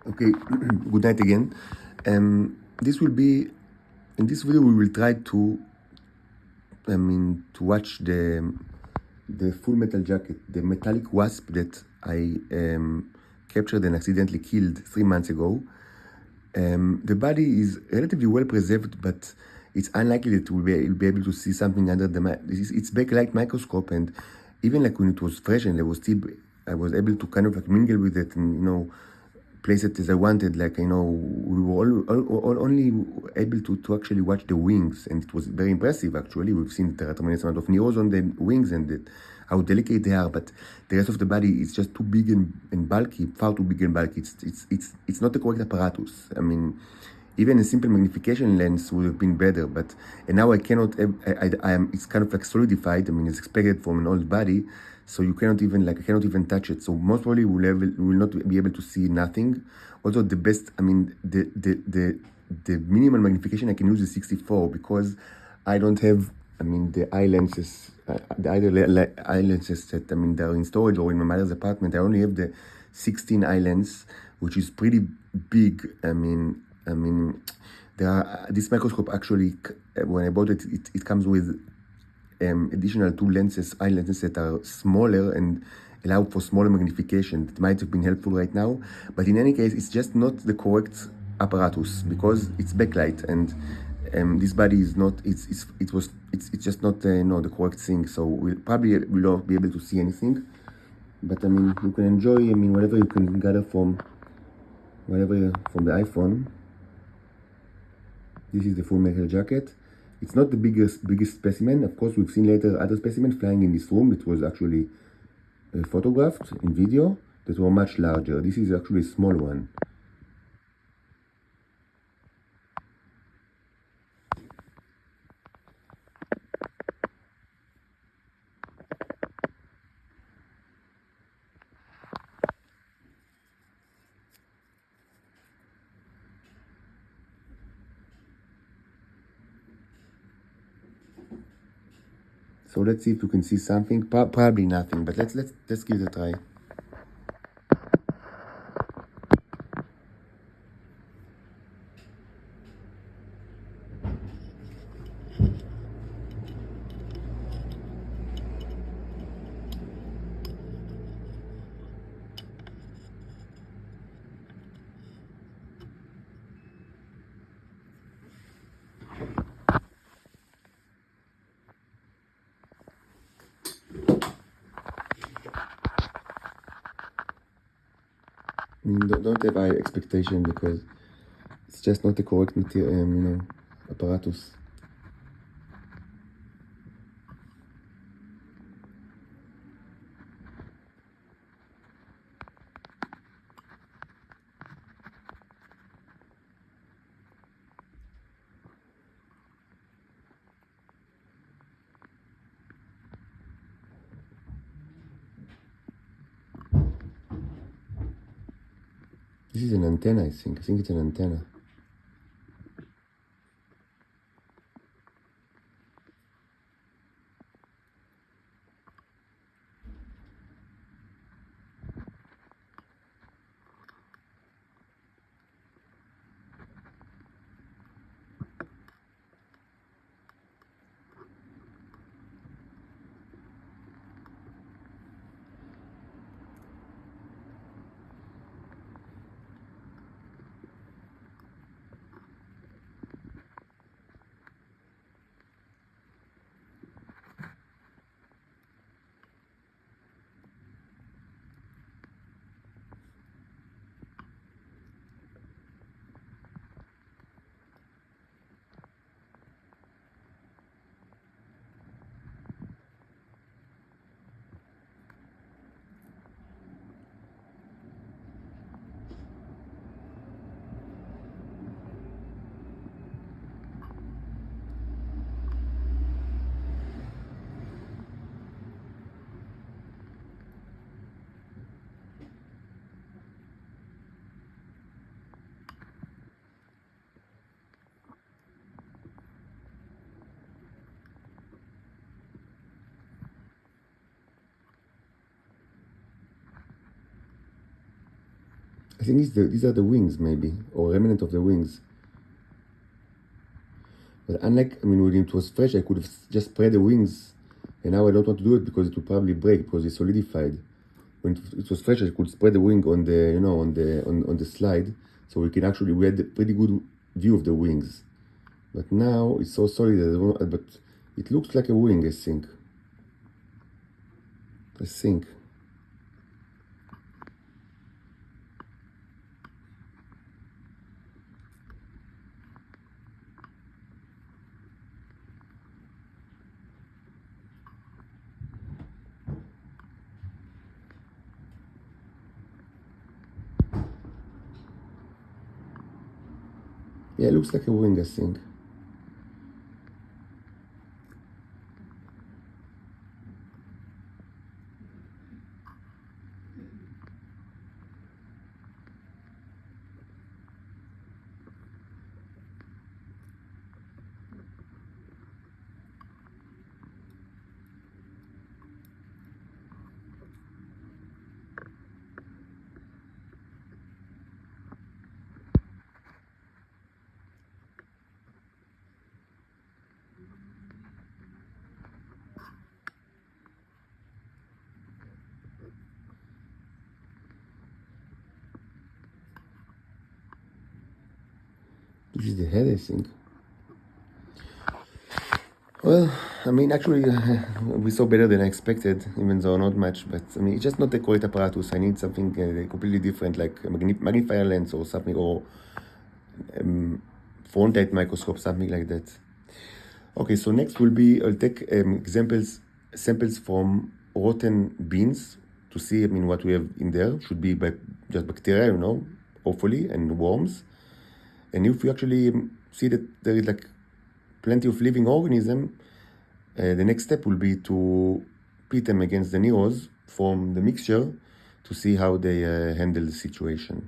Okay, good night again. This will be in this video we will try to to watch the Full Metal Jacket, the metallic wasp that I captured and accidentally killed 3 months ago. The body is relatively well preserved, but it's unlikely that you'll be able to see something under it's backlight microscope, and even like when it was fresh and I was able to kind of like mingle with it and place it as I wanted. Like we were all only able to actually watch the wings, and it was very impressive. Actually, we've seen there are tremendous amount of neurons on the wings and how delicate they are, but the rest of the body is just too big and bulky, far too big and bulky. It's not the correct apparatus. I mean, even a simple magnification lens would have been better, and now I cannot. I am. It's kind of like solidified. I mean, it's expected from an old body, so you cannot even I cannot even touch it. So most probably we will not be able to see nothing. Also, the best. I mean, the minimal magnification I can use is 64 because I don't have. I mean, the eye lenses, eye lenses that they're in storage or in my mother's apartment. I only have the 16 eye lens, which is pretty big. I mean, this microscope actually, when I bought it, it comes with additional 2 lenses, eye lenses that are smaller and allow for smaller magnification. It might have been helpful right now, but in any case, it's just not the correct apparatus because it's backlight and this body is not. It's just not the correct thing. So we'll probably will not be able to see anything. But I mean, you can enjoy. I mean, whatever you can gather from the iPhone. This is the Full Metal Jacket. It's not the biggest specimen. Of course, we've seen later other specimens flying in this room. It was actually photographed in video that were much larger. This is actually a small one. So let's see if we can see something. Probably nothing, but let's give it a try. I mean, don't have high expectation because it's just not the correct material, apparatus. This is an antenna, I think. I think it's an antenna. I think these are the wings, maybe, or remnant of the wings. But unlike, when it was fresh, I could have just spread the wings, and now I don't want to do it because it will probably break because it's solidified. When it was fresh, I could spread the wing on the, on the slide, so we had a pretty good view of the wings. But now it's so solid, but it looks like a wing, I think. Yeah, it looks like a wing, I think. This is the head, I think. Well, actually, we saw better than I expected, even though not much. But it's just not a great apparatus. I need something completely different, like a magnifier lens or something, or front-light microscope, something like that. Okay, so next will be I'll take samples from rotten beans to see, what we have in there. Should be just bacteria, hopefully, and worms. And if we actually see that there is plenty of living organism, the next step will be to pit them against the neros from the mixture to see how they handle the situation.